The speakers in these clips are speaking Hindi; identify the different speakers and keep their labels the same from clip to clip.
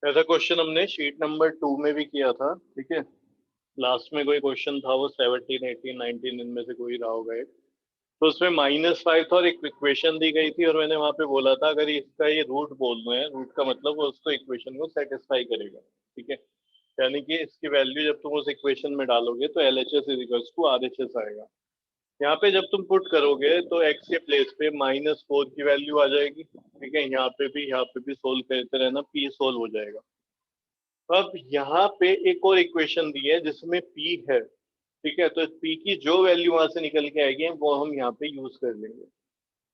Speaker 1: ऐसा क्वेश्चन हमने शीट नंबर 2 में भी किया था, ठीक है। लास्ट में कोई क्वेश्चन था, वो 17, 18, 19 इनमें से कोई रहा होगा एक। तो उसमें -5 था और एक इक्वेशन दी गई थी, और मैंने वहां पे बोला था अगर इसका ये रूट बोल रहे हैं, रूट का मतलब वो उसको इक्वेशन को सेटिस्फाई करेगा, ठीक है। यानी कि इसकी वैल्यू जब तुम उस इक्वेशन में डालोगे तो LHS इक्वल्स टू RHS आएगा। यहाँ पे जब तुम पुट करोगे तो x के प्लेस पे -4 की वैल्यू आ जाएगी, ठीक है। यहाँ पे भी सोल्व करते रहना, p सोल्व हो जाएगा। अब यहाँ पे एक और इक्वेशन दी है जिसमें p है, ठीक है। तो p की जो वैल्यू वहां से निकल के आएगी वो हम यहाँ पे यूज कर लेंगे,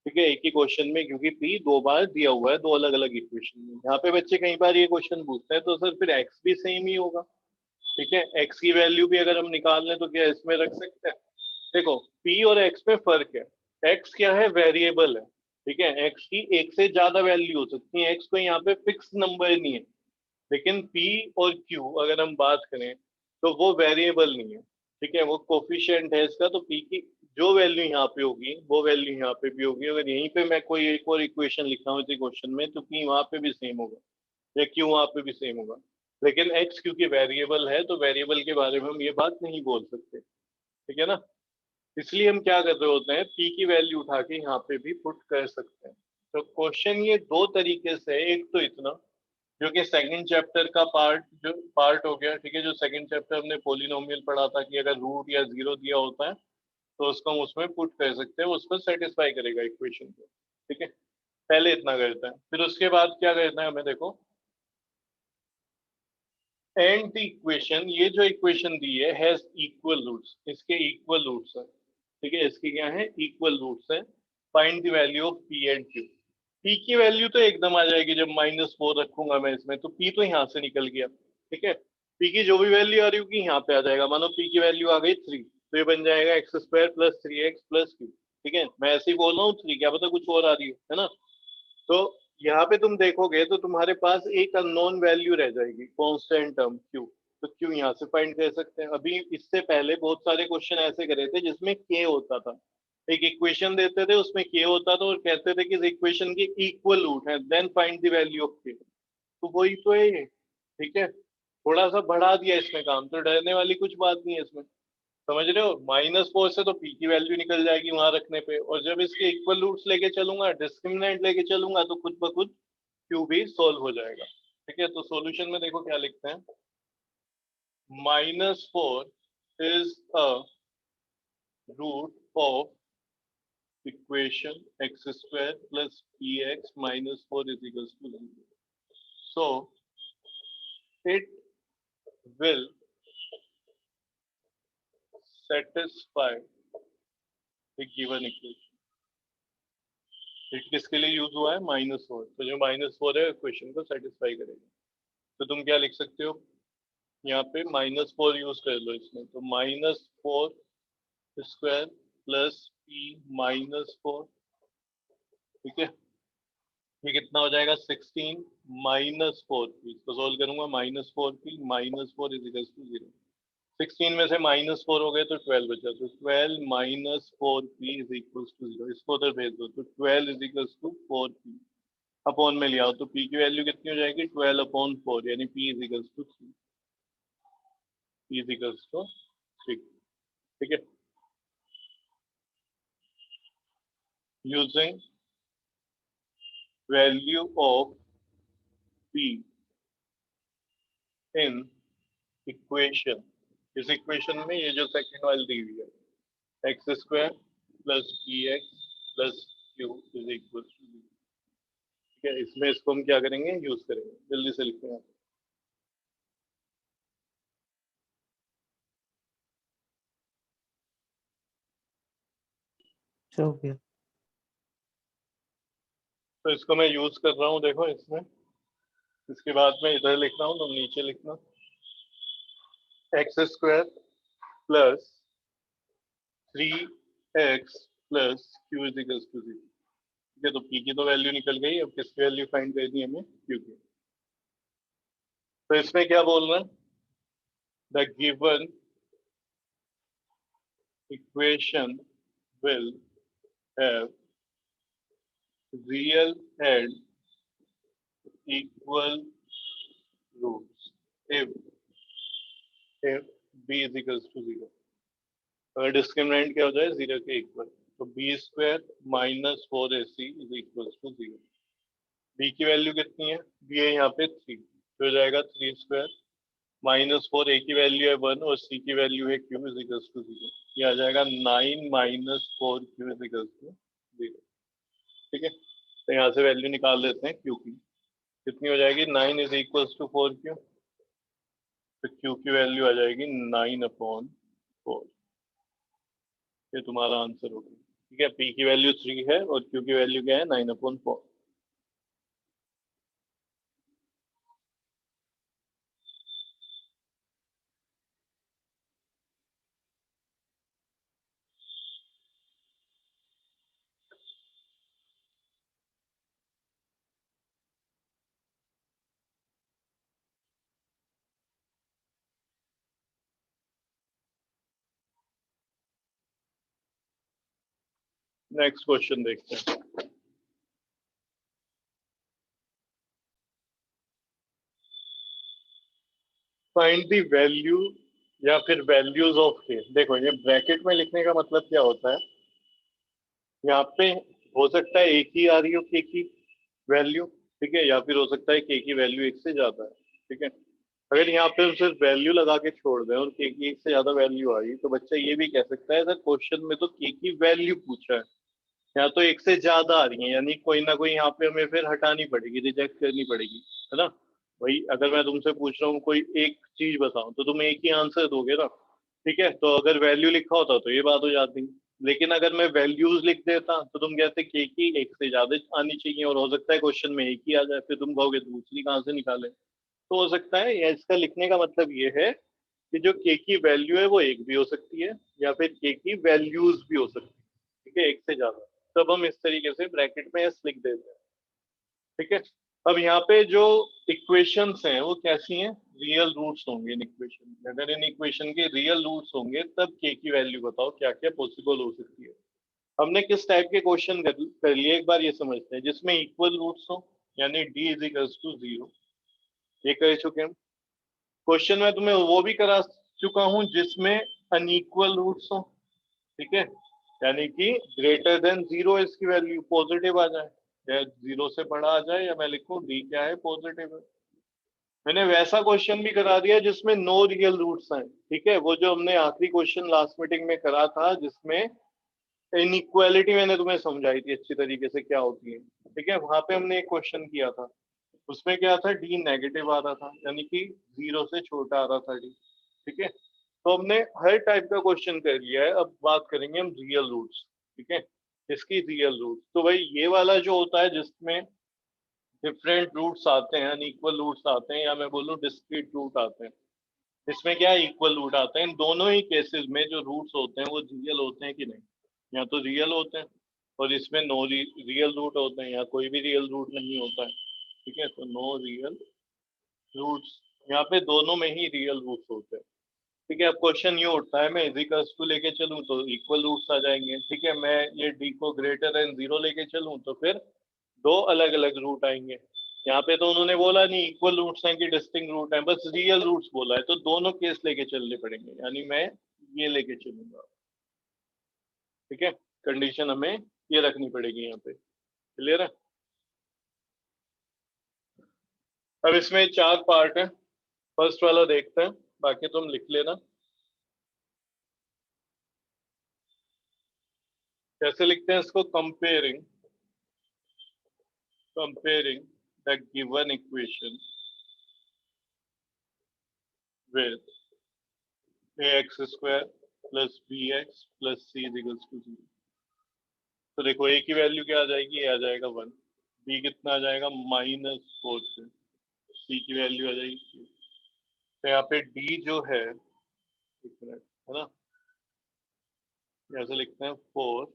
Speaker 1: ठीक है, एक ही क्वेश्चन में, क्योंकि p 2 बार दिया हुआ है, 2 अलग अलग इक्वेशन में। यहाँ पे बच्चे कई बार ये क्वेश्चन पूछते हैं तो सर फिर x भी सेम ही होगा, ठीक है। x की वैल्यू भी अगर हम निकाल लें तो क्या इसमें रख सकते हैं। देखो p और x में फर्क है। x क्या है, वेरिएबल है, ठीक है। x की एक से ज्यादा वैल्यू हो सकती है, x कोई यहाँ पे फिक्स नंबर नहीं है। लेकिन p और q अगर हम बात करें तो वो वेरिएबल नहीं है, ठीक है, वो कोफिशिएंट है इसका। तो p की जो वैल्यू यहाँ पे होगी वो वैल्यू यहाँ पे भी होगी। अगर यहीं पे मैं कोई एक और इक्वेशन लिखा हूँ इसी क्वेश्चन में तो p वहां पे भी सेम होगा या q वहां पे भी सेम होगा। लेकिन x क्योंकि वेरिएबल है तो वेरिएबल के बारे में हम ये बात नहीं बोल सकते, ठीक है ना। इसलिए हम क्या कर रहे होते हैं, p की वैल्यू उठा के यहाँ पे भी पुट कर सकते हैं। तो क्वेश्चन ये 2 तरीके से है। एक तो इतना जो कि सेकंड चैप्टर का पार्ट हो गया, ठीक है। जो सेकंड चैप्टर हमने पोलिनोमियल पढ़ा था कि अगर रूट या जीरो दिया होता है तो उसको हम उसमें पुट कर सकते हैं, उसको सेटिस्फाई करेगा इक्वेशन को, ठीक है। पहले इतना करते हैं, फिर उसके बाद क्या करना है हमें, देखो एंड द इक्वेशन, ये जो इक्वेशन दी है हैज इक्वल रूट्स, इसके इक्वल रूट्स है, ठीक है। इसके क्या है, इक्वल रूट्स है। Find the value of p and q। p की वैल्यू तो एकदम आ जाएगी जब -4 रखूंगा मैं इसमें, तो p तो यहाँ से निकल गया, ठीक है। p की जो भी वैल्यू आ रही होगी यहाँ पे आ जाएगा। मानो p की वैल्यू आ गई 3, तो ये बन जाएगा x² + 3x + q, ठीक है। मैं ऐसे ही बोल रहा हूँ 3, क्या पता कुछ और आ रही है ना। तो यहाँ पे तुम देखोगे तो तुम्हारे पास एक अननोन वैल्यू रह जाएगी, कांस्टेंट टर्म q। तो q यहाँ से फाइंड कर सकते हैं। अभी इससे पहले बहुत सारे क्वेश्चन ऐसे करे थे जिसमें k होता था। एक इक्वेशन देते थे उसमें k होता था और कहते थे कि इस इक्वेशन के इक्वल रूट है, then find the value of k। तो वही तो है ये, ठीक है। थोड़ा सा बढ़ा दिया इसमें काम, तो डरने वाली कुछ बात नहीं है इसमें, समझ रहे हो। -4 से तो p की वैल्यू निकल जाएगी वहां रखने पे, और जब इसके इक्वल रूट्स लेके चलूंगा, डिस्क्रिमिनेंट लेके चलूंगा, तो खुद ब खुद q भी सोल्व हो जाएगा, ठीक है। तो सॉल्यूशन में देखो क्या लिखते हैं, -4 is a root of equation x² + px -4 = 0। So it will satisfy the given equation। It किसके लिए यूज हुआ है, -4, तो जो -4 है इक्वेशन को सेटिस्फाई करेगा। तो तुम क्या लिख सकते हो, यहाँ पे -4 यूज कर लो इसमें, तो -4² + p-4, ठीक है। ये कितना हो जाएगा, 16 -4p, इसको सोल्व करूंगा, -4p -4 = 0। 16 में से -4 हो गए तो 12 बचा, तो 12 - 4p = 0। इसको उधर भेज दो, तो 12 = 4p अपॉन में लिया हो तो p की वैल्यू कितनी हो जाएगी, 12/4, यानी p = 3, p = 3, ठीक है। Using value of p in equation, इस इक्वेशन में ये जो सेकंड वाली दी हुई है, x² + px + q = 0, ठीक है। इसमें इसको हम क्या करेंगे, यूज करेंगे। जल्दी से लिखते हैं, तो इसको मैं यूज कर रहा हूँ, देखो इसमें। इसके बाद में इधर लिख रहा हूँ, तो नीचे लिखना x² + 3x + q = 0, ठीक है। तो p की तो वैल्यू निकल गई, अब किसकी वैल्यू फाइंड करनी है हमें, q की। तो इसमें क्या बोलना है, the given equation will have real and equal roots if b is equals to 0। अगर डिस्क्रिमिनेंट क्या हो जाए 0 के इक्वल, तो B square minus 4ac is equals to 0। B की वैल्यू कितनी है, बी है यहाँ पे 3, तो हो जाएगा 3 स्क्वायर माइनस 4, ए की वैल्यू है 1 और सी की वैल्यू है क्यू इज इक्वल्स टू 0। ये आ जाएगा 9 minus 4 Q is equals to 0। ठीक है, तो यहाँ से वैल्यू निकाल लेते हैं क्यू की, कितनी हो जाएगी 9 इज इक्वल्स टू 4 क्यू, तो क्यू की वैल्यू आ जाएगी 9/4। ये तुम्हारा आंसर होगा। ठीक है, पी की वैल्यू 3 है और क्यू की वैल्यू क्या है 9/4। नेक्स्ट क्वेश्चन देखते हैं। फाइंड द वैल्यू या फिर वैल्यूज ऑफ के। देखो ये ब्रैकेट में लिखने का मतलब क्या होता है, यहाँ पे हो सकता है एक ही आ रही हो के की वैल्यू, ठीक है, या फिर हो सकता है के की वैल्यू एक से ज्यादा है। ठीक है, अगर यहाँ पे हम सिर्फ वैल्यू लगा के छोड़ दें और के की एक से ज्यादा वैल्यू आई, तो बच्चा ये भी कह सकता है सर क्वेश्चन में तो के की वैल्यू पूछा है, यहाँ तो एक से ज्यादा आ रही है, यानी कोई ना कोई यहाँ पे हमें फिर हटानी पड़ेगी, रिजेक्ट करनी पड़ेगी, है ना। भाई अगर मैं तुमसे पूछ रहा हूँ कोई एक चीज बताओ, तो तुम एक ही आंसर दोगे ना। ठीक है, तो अगर वैल्यू लिखा होता तो ये बात हो जाती, लेकिन अगर मैं वैल्यूज लिख देता तो तुम कहते कि एक ही एक से ज्यादा आनी चाहिए, और हो सकता है क्वेश्चन में एक ही आ जाए, फिर तुम कहोगे दूसरी कहाँ से निकाले। तो हो सकता है या इसका लिखने का मतलब ये है कि जो के की वैल्यू है वो एक भी हो सकती है या फिर के की वैल्यूज भी हो सकती है, ठीक है, एक से ज्यादा। तब हम इस तरीके से ब्रैकेट में एस लिख देते हैं। ठीक है, अब यहाँ पे जो इक्वेशंस हैं वो कैसी हैं, रियल रूट्स होंगे इन इक्वेशन में। अगर इन इक्वेशन के रियल रूट्स होंगे तब के की वैल्यू बताओ क्या क्या पॉसिबल हो सकती है। हमने किस टाइप के क्वेश्चन कर लिए एक बार ये समझते हैं, जिसमें इक्वल रूट्स हो, यानी डी इज इक्वल्स टू 0, ये कर चुके हैं। क्वेश्चन में तुम्हें वो भी करा चुका हूं जिसमें अनइक्वल रूट्स हो, ठीक है, यानी कि ग्रेटर देन 0 इसकी वैल्यू पॉजिटिव आ जाए, या 0 से बड़ा आ जाए, या मैं लिखूं डी क्या है पॉजिटिव है। मैंने वैसा क्वेश्चन भी करा दिया जिसमें नो रियल रूट्स हैं। ठीक है, वो जो हमने आखिरी क्वेश्चन लास्ट मीटिंग में करा था जिसमें इनइक्वालिटी मैंने तुम्हें समझाई थी अच्छी तरीके से क्या होती है। ठीक है, वहां पे हमने एक क्वेश्चन किया था, उसमें क्या था डी नेगेटिव आ रहा था, यानी कि 0 से छोटा आ रहा था डी। ठीक है, तो हमने हर टाइप का क्वेश्चन कर लिया है, अब बात करेंगे हम रियल रूट्स। ठीक है, इसकी रियल रूट, तो भाई ये वाला जो होता है जिसमें डिफरेंट रूट्स आते हैं, अनइक्वल रूट्स आते हैं, या मैं बोलूँ डिस्क्रीट रूट आते हैं, इसमें क्या इक्वल रूट आते हैं। इन दोनों ही केसेस में जो रूट्स होते हैं वो रियल होते हैं कि नहीं, या तो रियल होते हैं, और इसमें नो रियल रूट होते हैं, या कोई भी रियल रूट नहीं होता है। ठीक है, तो नो रियल रूट्स, यहाँ पे दोनों में ही रियल रूट्स होते हैं। ठीक है, अब क्वेश्चन ये उठता है, मैं इजिकल्स टू लेके चलूं तो इक्वल रूट्स आ जाएंगे। ठीक है, मैं ये डी को ग्रेटर देन 0 लेके चलूं तो फिर दो अलग अलग रूट आएंगे। यहाँ पे तो उन्होंने बोला नहीं इक्वल रूट्स हैं कि डिस्टिंक्ट रूट हैं, बस रियल रूट्स बोला है, तो दोनों केस लेके चलने पड़ेंगे, यानी मैं ये लेके चलूंगा। ठीक है, कंडीशन हमें ये रखनी पड़ेगी यहाँ पे, क्लियर है। अब इसमें 4 पार्ट है, फर्स्ट वाला देखते हैं, बाकी तुम लिख लेना। कैसे लिखते हैं इसको, comparing the given equation with ax square plus bx plus c is equals to 0। तो देखो a की वैल्यू क्या आ जाएगी, a आ जाएगा 1, b कितना आ जाएगा -4 से, c की वैल्यू आ जाएगी 2। तो यहाँ पे d जो है, एक मिनट, है ना, ऐसे लिखते हैं 4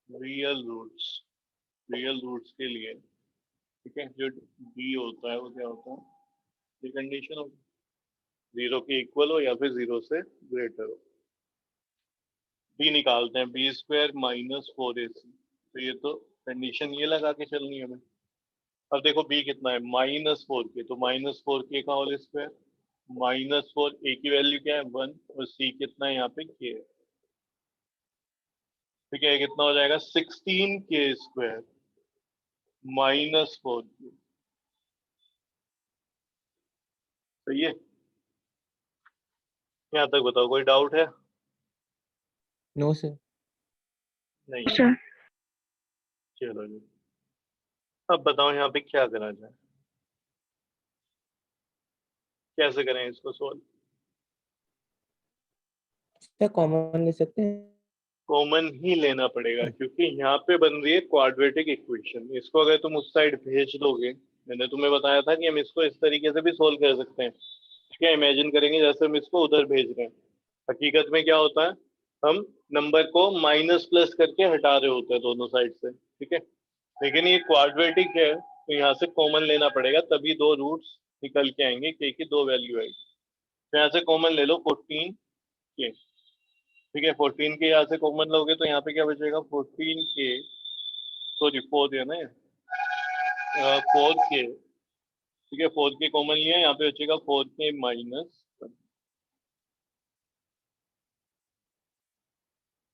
Speaker 1: रियल रूट्स के लिए। ठीक है, जो d होता है वो क्या होता है, ये कंडीशन होगी 0 के इक्वल हो या फिर 0 से ग्रेटर हो। बी निकालते हैं, बी स्क्वायर -4ac, तो ये तो कंडीशन ये लगा के चलनी है हमें। अब देखो b कितना है -4k, तो -4k का होल स्क्वायर, -4 a की वैल्यू क्या है 1 और c कितना है यहाँ पे k है। ठीक है, कितना हो जाएगा 16k स्क्वायर -4k। सही है, यहाँ तक बताओ कोई डाउट है?
Speaker 2: No sir.
Speaker 1: नहीं।
Speaker 3: सर
Speaker 1: चलो जी, अब बताओ यहाँ पे क्या करा जाए, कैसे करें इसको सोल्व?
Speaker 2: क्या कॉमन ले सकते हैं?
Speaker 1: कॉमन ही लेना पड़ेगा क्योंकि यहाँ पे बन रही है क्वाड्रेटिक इक्वेशन। इसको अगर तुम उस साइड भेज दोगे, मैंने तुम्हें बताया था कि हम इसको इस तरीके से भी सोल्व कर सकते हैं। क्या इमेजिन करेंगे जैसे हम इसको उधर भेज रहे हैं, हकीकत में क्या होता है, हम नंबर को माइनस प्लस करके हटा रहे होते हैं दोनों साइड से। ठीक है, लेकिन ये क्वाड्रेटिक है तो यहाँ से कॉमन लेना पड़ेगा, तभी दो रूट्स निकल के आएंगे, के की दो वैल्यू आएगी। तो यहाँ से कॉमन ले लो 14 के। ठीक है, 14 के यहाँ से कॉमन लोगे तो यहाँ पे क्या बचेगा 14 के, सॉरी 4 है ना, 4 के। ठीक है, 4 के कॉमन लिया, यहाँ पे बचेगा 4 के माइनस।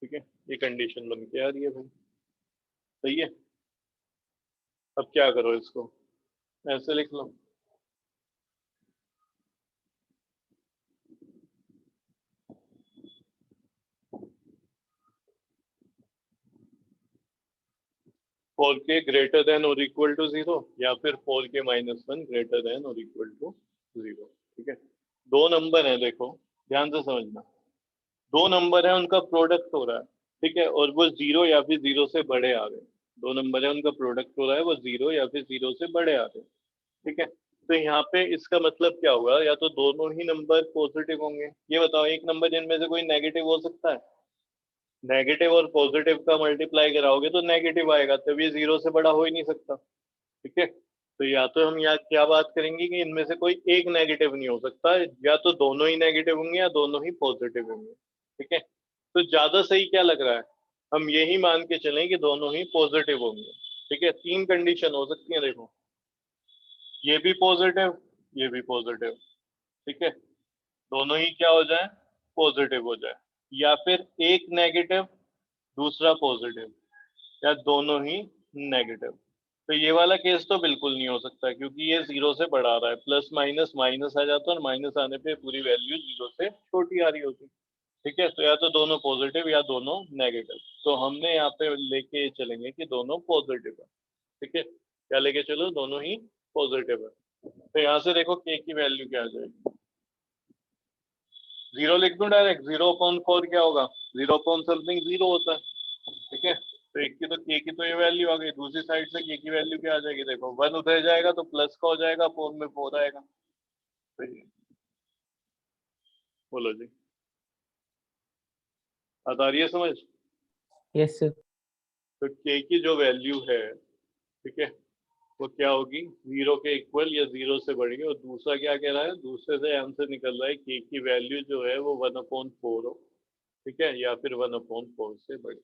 Speaker 1: ठीक है, ये कंडीशन बन के आ रही है भाई। सही है, अब क्या करो, इसको ऐसे लिख लो, फोर के ग्रेटर देन और इक्वल टू 0 या फिर 4 के -1 ग्रेटर देन और इक्वल टू 0। ठीक है, दो नंबर है, देखो ध्यान से समझना, दो नंबर है उनका प्रोडक्ट हो रहा है। ठीक है, और वो 0 या फिर 0 से बड़े आ रहे हैं। दो नंबर है उनका प्रोडक्ट हो रहा है, वो 0 या फिर 0 से बड़े आ रहे हैं। ठीक है, तो यहाँ पे इसका मतलब क्या होगा, या तो दोनों ही नंबर पॉजिटिव होंगे। ये बताओ एक नंबर जिनमें से कोई नेगेटिव हो सकता है? नेगेटिव और पॉजिटिव का मल्टीप्लाई कराओगे तो नेगेटिव आएगा, तब ये 0 से बड़ा हो ही नहीं सकता। ठीक है, तो या तो हम यहाँ क्या बात करेंगे कि इनमें से कोई एक नेगेटिव नहीं हो सकता, या तो दोनों ही नेगेटिव होंगे या दोनों ही पॉजिटिव होंगे। ठीक है, तो ज्यादा सही क्या लग रहा है, हम यही मान के चलें कि दोनों ही पॉजिटिव होंगे। ठीक है, तीन कंडीशन हो सकती है, देखो ये भी पॉजिटिव, ये भी पॉजिटिव। ठीक है, दोनों ही क्या हो जाए, पॉजिटिव हो जाए, या फिर एक नेगेटिव दूसरा पॉजिटिव, या दोनों ही नेगेटिव। तो ये वाला केस तो बिल्कुल नहीं हो सकता क्योंकि ये 0 से बढ़ा रहा है, प्लस माइनस माइनस आ जाता है, और माइनस आने पे पूरी वैल्यू 0 से छोटी आ रही होती। ठीक है, तो या तो दोनों पॉजिटिव या दोनों नेगेटिव, तो हमने यहाँ पे लेके चलेंगे कि दोनों पॉजिटिव है। ठीक है, क्या लेके चलो, दोनों ही पॉजिटिव है। तो यहाँ से देखो के की वैल्यू क्या आ जाएगी, 0 लिख दूं डायरेक्ट, 0/4 क्या होगा, 0 0 होता है। ठीक है, तो एक की तो के की तो ये वैल्यू आ गई, दूसरी साइड से के की वैल्यू क्या आ जाएगी, देखो 1 उधर जाएगा तो प्लस का हो जाएगा, 4 में 4 आएगा। सही है, बोलो जी, बात आ रही है समझ?
Speaker 2: Yes sir.
Speaker 1: तो के की जो वैल्यू है, ठीक है, वो क्या होगी, 0 के इक्वल या 0 से बड़ी। और दूसरा क्या कह रहा है, दूसरे से आंसर निकल रहा है के की वैल्यू जो है वो 1/4 हो। ठीक है, या फिर 1/4 से बड़ी।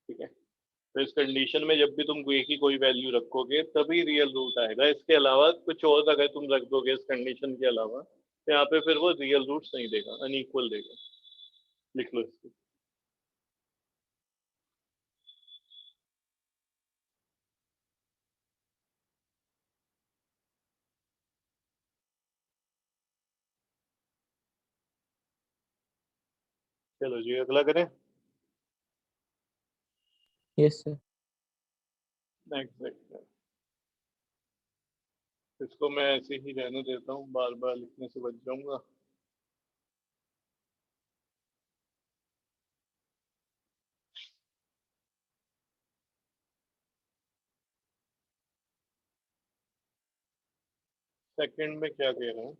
Speaker 1: ठीक है, तो इस कंडीशन में जब भी तुम ए की कोई वैल्यू रखोगे तभी रियल रूट आएगा, इसके अलावा कुछ और अगर तुम रख दोगे इस कंडीशन के अलावा तो यहाँ पे फिर वो रियल रूट्स नहीं देगा, अनइक्वल देगा। लिख लो इसको। चलो जी, अगला करें।
Speaker 2: Yes sir.
Speaker 1: नेक्स्ट, इसको मैं ऐसे ही रहने देता हूँ, बार बार लिखने से बच जाऊंगा। सेकंड में क्या कह रहा है,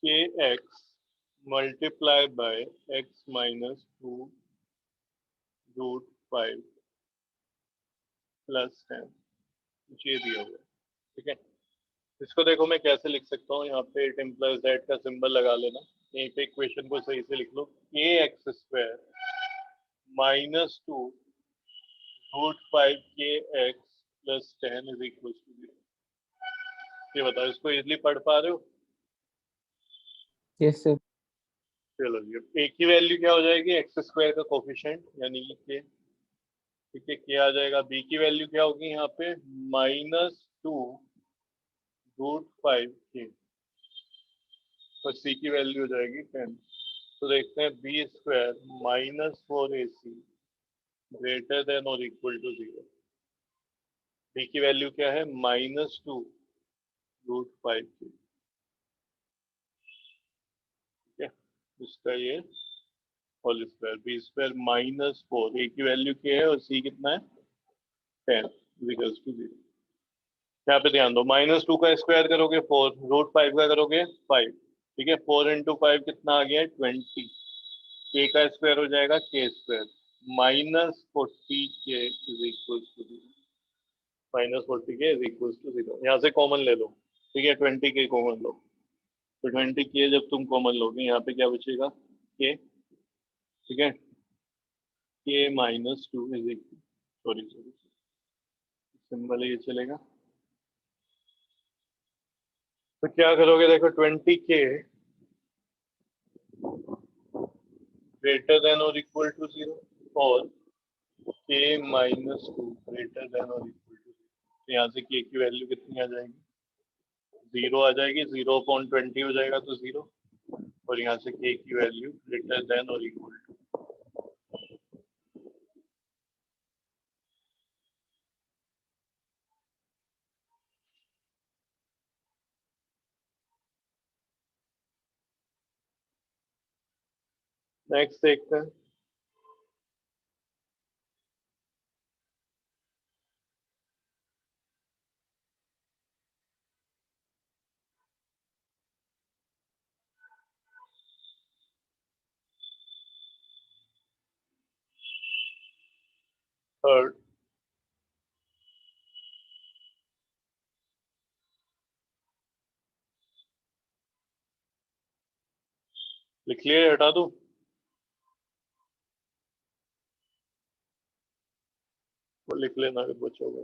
Speaker 1: के एक्स मल्टीप्लाई बाय एक्स -2 √5 + 10, ये दिया हुआ है। ठीक है, इसको देखो मैं कैसे लिख सकता हूँ, यहाँ पे इट इम्प्लाइज दैट का सिंबल लगा लेना, यहीं पे इक्वेशन को सही से लिख लो, के एक्स स्क्वायर -2 √5kx + 10 = 0। ये बताओ, इसको इजीली पढ़ पा रहे हो?
Speaker 2: Yes sir.
Speaker 1: चलो जी, ए की वैल्यू क्या हो जाएगी? x² का कोफिशिएंट यानी कि k, ठीक है, k आ जाएगा। b की वैल्यू क्या होगी यहाँ पे? -2 √5k, और c की वैल्यू हो जाएगी 10। तो देखते हैं b² -4ac ग्रेटर देन और इक्वल टू 0। b की वैल्यू क्या है? -2 √5k, ठीक है, इसका ये होल स्क्वायर, b² -4, a की वैल्यू क्या है और c कितना है? 10 = 0। यहाँ पे ध्यान दो, -2 का स्क्वायर करोगे 4, √5 का करोगे 5, ठीक है, 4 × 5 कितना आ गया? 20। k का स्क्वायर हो जाएगा k², -40k = 0। -40k = 0। यहाँ से कॉमन ले लो, ठीक है, 20k कॉमन लो। तो 20k जब तुम कॉमन लोगे, यहाँ पे क्या बचेगा? k, ठीक है, k -2 सॉरी सिंबल ये चलेगा। तो क्या करोगे? देखो 20k ग्रेटर देन और इक्वल टू 0 और k -2 ग्रेटर देन और इक्वल टू 0। तो यहाँ से k की वैल्यू कितनी आ जाएगी? 0 आ जाएगी। 0/20 हो जाएगा तो 0, और यहाँ से k की वैल्यू ग्रेटर देन और इक्वल टू। नेक्स्ट देखते हैं। थर्ड, लिख लिए? हटा दूं? वो लिख लेना अगर बचोगे।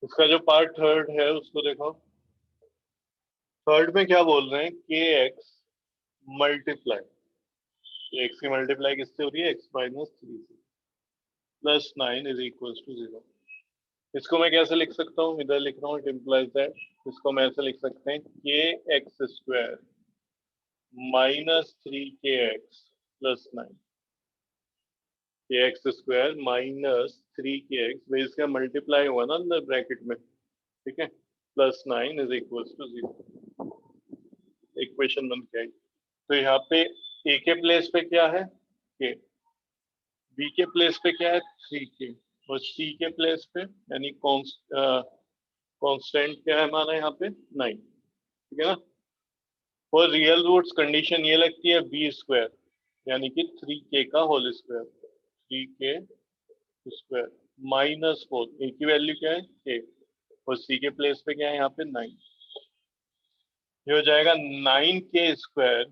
Speaker 1: इसका जो पार्ट थर्ड है उसको देखो। थर्ड में क्या बोल रहे हैं? kx मल्टीप्लाई, x की मल्टीप्लाई किससे हो रही है? x - 3 से, +9 = 0। इसको मैं कैसे लिख सकता हूँ? इधर लिख रहा हूँ, इट इम्प्लाइज दैट। इसको मैं ऐसे लिख सकते हैं, kx² -3kx + 9, kx² -3kx, base का मल्टीप्लाई हुआ ना अंदर ब्रैकेट में, ठीक है, +9 = 0। इक्वेशन बन के आई। तो यहाँ पे a के प्लेस पे क्या है? k, b के प्लेस पे क्या है? 3k, और c के प्लेस पे यानी कांस्टेंट क्या है हमारा यहाँ पे? 9, ठीक है ना। और रियल रूट्स कंडीशन ये लगती है b² यानी कि 3k का होल स्क्वायर, 3k² -4, a की वैल्यू क्या है? k, और c के प्लेस पे क्या है यहाँ पे? 9। ये हो जाएगा 9k²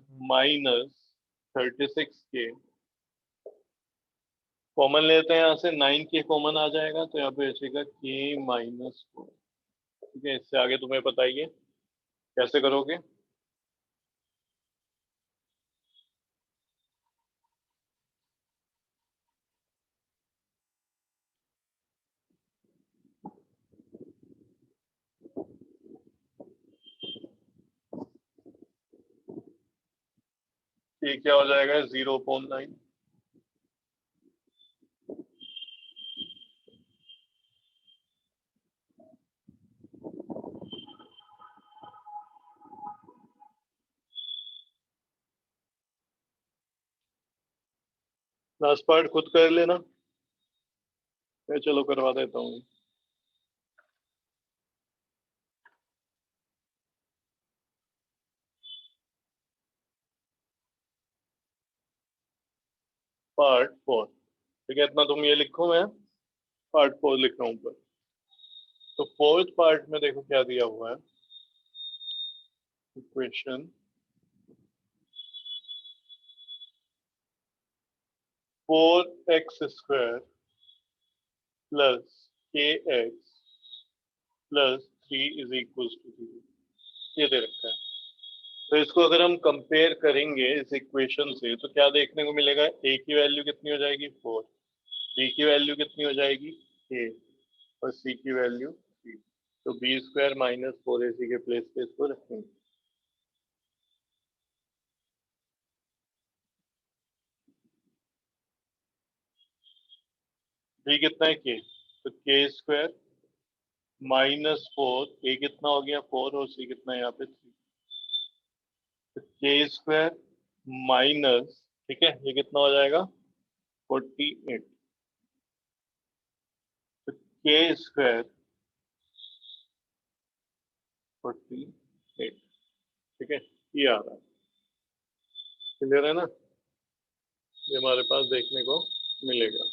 Speaker 1: -36k। कॉमन लेते हैं, यहाँ से 9k कॉमन आ जाएगा, तो यहाँ पे बचेगा k -4, ठीक है। इससे आगे तुम्हें बताइए कैसे करोगे। ये क्या हो जाएगा? 0.9। लास्ट पार्ट खुद कर लेना, मैं चलो करवा देता हूँ। पार्ट 4, ठीक है, इतना तुम ये लिखो, मैं पार्ट 4 लिख रहा हूँ ऊपर। तो फोर्थ पार्ट में देखो क्या दिया हुआ है। Equation 4x² plus K X plus 3 is equal to 0, ये दे रखा है। तो इसको अगर हम कंपेयर करेंगे इस इक्वेशन से तो क्या देखने को मिलेगा, ए की वैल्यू कितनी हो जाएगी 4, बी की वैल्यू कितनी हो जाएगी ए, और सी की वैल्यू 3। तो बी स्क्वायर माइनस 4ac के प्लेस पे इसको रखेंगे। बी कितना है के, तो के स्क्वायर -4, ए कितना हो गया 4 और सी कितना है यहाँ पे 3, तो के स्क्वायर माइनस, ठीक है, ये कितना हो जाएगा 48, तो के स्क्वायर 48, ठीक है, ये आ रहा है। क्लियर है ना, ये हमारे पास देखने को मिलेगा।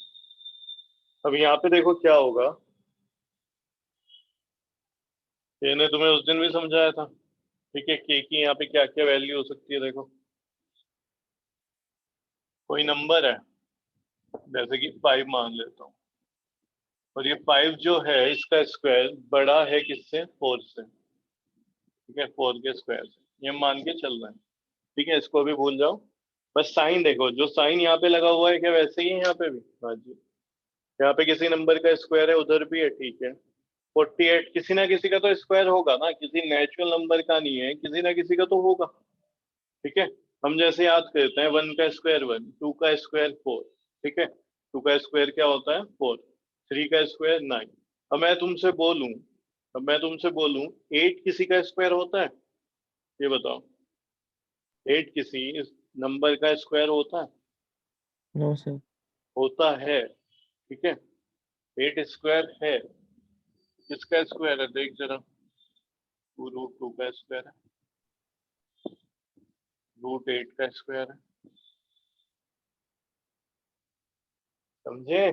Speaker 1: अब यहाँ पे देखो क्या होगा, मैंने तुम्हें उस दिन भी समझाया था, ठीक है, के की यहाँ पे क्या क्या वैल्यू हो सकती है। देखो कोई नंबर है, जैसे कि 5 मान लेता हूँ, और ये 5 जो है इसका स्क्वायर बड़ा है किससे, 4 से, ठीक है, 4 के स्क्वायर से, ये मान के चल रहा है, ठीक है, इसको भी भूल जाओ। बस साइन देखो, जो साइन यहाँ पे लगा हुआ है क्या वैसे ही है यहाँ पे भी, हाँ जी, यहाँ पे किसी नंबर का स्क्वायर है, उधर भी है, ठीक है। 48 किसी ना किसी का तो स्क्वायर होगा ना, किसी नेचुरल नंबर का नहीं है, किसी ना किसी का तो होगा, ठीक है। हम जैसे याद करते हैं 1 का स्क्वायर 1, 2 का स्क्वायर 4, ठीक है, 2 का स्क्वायर क्या होता है 4, 3 का स्क्वायर 9। अब मैं तुमसे बोलूं 8 किसी का स्क्वायर होता है, ये बताओ, 8 किसी इस नंबर का स्क्वायर होता है,
Speaker 2: नो सर।
Speaker 1: होता है, ठीक है, 8 स्क्वायर है, किसका स्क्वायर है देख जरा, 2√2 का स्क्वायर है, √8 का स्क्वायर है, समझे।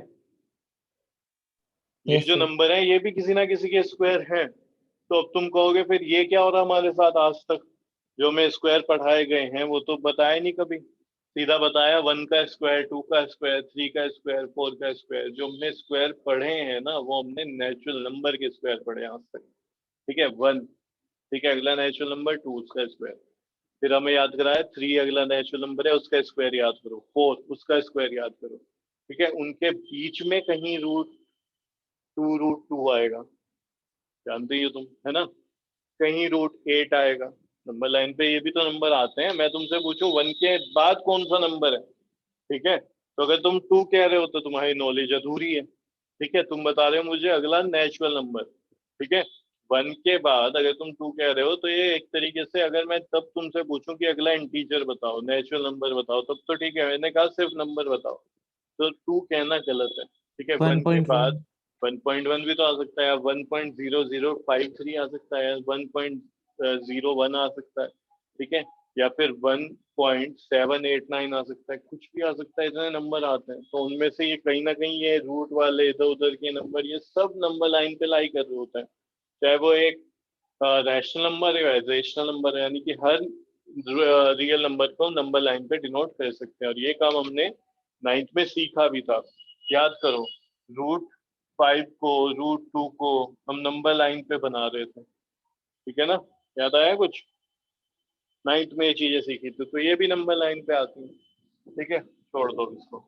Speaker 1: ये
Speaker 2: यस
Speaker 1: जो
Speaker 2: सर।
Speaker 1: नंबर है ये भी किसी ना किसी के स्क्वायर हैं। तो अब तुम कहोगे फिर ये क्या हो रहा हमारे साथ, आज तक जो हमें स्क्वायर पढ़ाए गए हैं वो तो बताया नहीं कभी, सीधा बताया 1 का स्क्वायर, 2 का स्क्वायर, 3 का स्क्वायर, 4 का स्क्वायर। जो हमने स्क्वायर पढ़े हैं ना वो हमने नेचुरल नंबर के स्क्वायर पढ़े आज तक, ठीक है, 1, ठीक है, अगला नेचुरल नंबर 2 उसका स्क्वायर, फिर हमें याद कराया 3 अगला नेचुरल नंबर है उसका स्क्वायर याद करो, 4 उसका स्क्वायर याद करो, ठीक है, उनके बीच में कहीं √2 आएगा, जानते ही हो तुम, है ना, कहीं √8 आएगा। नंबर लाइन पे ये भी तो नंबर आते हैं। मैं तुमसे पूछूं 1 के बाद कौन सा नंबर है, ठीक है, तो अगर तुम 2 कह रहे हो तो तुम्हारी नॉलेज अधूरी है, ठीक है, तुम बता रहे हो मुझे अगला नेचुरल नंबर, ठीक है, 1 के बाद अगर तुम 2 कह रहे हो तो ये एक तरीके से, अगर मैं तब तुमसे पूछूं कि अगला इंटीजर बताओ, नेचुरल नंबर बताओ, तब तो ठीक है, मैंने कहा सिर्फ नंबर बताओ, तो 2 कहना गलत है, ठीक है, 1 के
Speaker 2: 1.1।
Speaker 1: बाद 1.1 भी तो आ सकता है, 1.0053 आ सकता है, 1.01 आ सकता है, ठीक है, या फिर 1.789 आ सकता है, कुछ भी आ सकता है, इतने नंबर आते हैं। तो उनमें से ये कहीं ना कहीं ये रूट वाले इधर उधर के नंबर ये सब नंबर लाइन पे लाई कर रहे होते हैं, चाहे वो एक रैशनल नंबर है या रेशनल नंबर है, यानी कि हर रियल नंबर को नंबर लाइन पे डिनोट कर सकते हैं। और ये काम हमने 9th में सीखा भी था, याद करो, √5 को √2 को हम नंबर लाइन पे बना रहे थे, ठीक है ना, याद आया कुछ, 9th में ये चीजें सीखी थी, तो ये भी नंबर लाइन पे आती है, ठीक है, छोड़ दो इसको।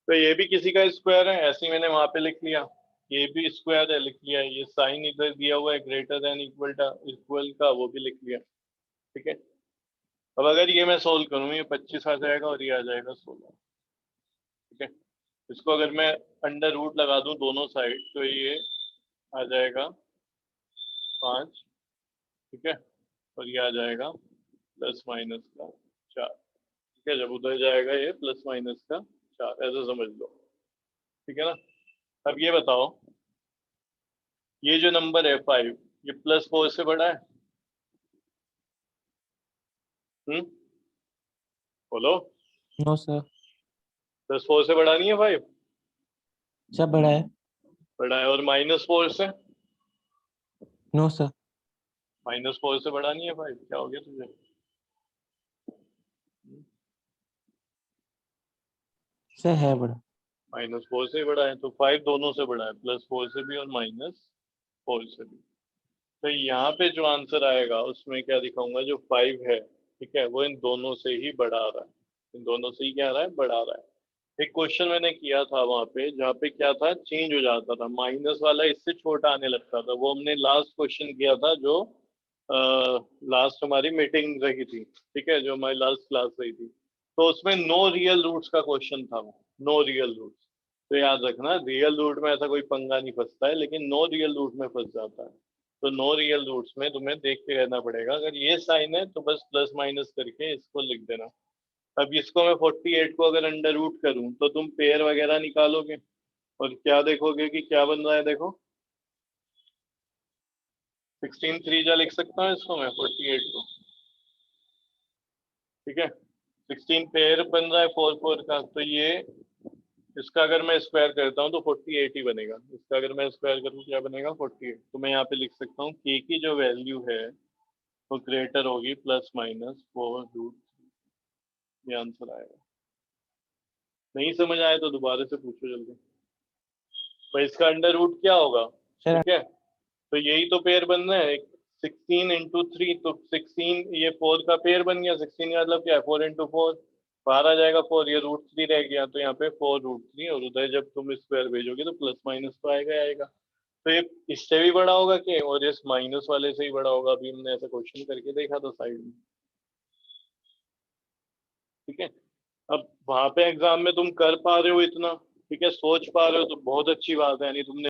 Speaker 1: तो ये भी किसी का स्क्वायर है, ऐसे ही मैंने वहां पे लिख लिया, ये भी स्क्वायर है लिख लिया, ये साइन इधर दिया हुआ है ग्रेटर देन इक्वल का वो भी लिख लिया, ठीक है। अब अगर ये मैं सोल्व करूँ ये 25 आ जाएगा और ये आ जाएगा 16, ठीक है, इसको अगर मैं अंडर रूट लगा दूं दोनों साइड तो ये आ जाएगा 5, ठीक है, और ये आ जाएगा प्लस माइनस का 4, ठीक है, जब उधर जाएगा ये प्लस माइनस का 4, ऐसा समझ लो, ठीक है ना। अब ये बताओ, ये जो नंबर है 5 ये +4 से बड़ा है, बोलो,
Speaker 2: नो सर।
Speaker 1: +4 से बड़ा नहीं है 5,
Speaker 2: सब बड़ा है।
Speaker 1: बड़ा है, और -4 से,
Speaker 2: नो सर।
Speaker 1: -4 से बड़ा नहीं है 5, क्या हो गया तुझे,
Speaker 2: सर है बड़ा।
Speaker 1: -4 से बड़ा है, तो 5 दोनों से बड़ा है, +4 से भी और -4 से भी। तो यहाँ पे जो आंसर आएगा उसमें क्या दिखाऊंगा, जो 5 है, ठीक है, वो इन दोनों से ही बड़ा आ रहा है, इन दोनों से ही क्या आ रहा है, बड़ा आ रहा है। एक क्वेश्चन मैंने किया था वहां पे, जहाँ पे क्या था, चेंज हो जाता था, माइनस वाला इससे छोटा आने लगता था, वो हमने लास्ट क्वेश्चन किया था, जो लास्ट हमारी मीटिंग रही थी, ठीक है, जो हमारी लास्ट क्लास रही थी, तो उसमें नो रियल रूट्स का क्वेश्चन था वो, नो रियल रूट्स। तो याद रखना, रियल रूट में ऐसा कोई पंगा नहीं फंसता है, लेकिन नो रियल रूट में फंस जाता है। तो नो रियल रूट्स में तुम्हें देख के रहना पड़ेगा, अगर ये साइन है तो बस प्लस माइनस करके इसको लिख देना। अब इसको मैं 48 को अगर अंडर रूट करूं तो तुम पेयर वगैरह निकालोगे और क्या देखोगे कि क्या बन रहा है, देखो 16 3 जा लिख सकता हूँ इसको मैं 48 को, ठीक है, 16 पेयर बन रहा है 4 4 का, तो ये इसका अगर मैं स्क्वायर करता हूँ तो 48 ही बनेगा, इसका अगर मैं स्क्वायर करूँ क्या बनेगा 48। तो मैं यहाँ पे लिख सकता हूँ k की जो वैल्यू है वो ग्रेटर होगी +-4 रूट, ये आंसर आएगा। नहीं समझ आए तो दोबारा से पूछो जल्दी। तो इसका अंडर रूट क्या होगा,
Speaker 2: सर
Speaker 1: ठीक है, तो यही तो पेयर बन रहा है, 16 इंटू 3, तो 16 ये 4 का पेयर बन गया, 16 का मतलब क्या है 4 इंटू 4, बाहर आ जाएगा 4, ये √3 रह गया, तो यहाँ पे 4 √3, और उधर जब तुम स्क्वायर भेजोगे तो प्लस माइनस तो आएगा ही आएगा। तो ये इससे भी बड़ा होगा कि, और इस माइनस वाले से ही बड़ा होगा, अभी हमने ऐसा क्वेश्चन करके देखा था साइड में, ठीक है। अब वहां पे एग्जाम में तुम कर पा रहे हो इतना, ठीक है, सोच पा रहे हो तो बहुत अच्छी बात है, यानी तुमने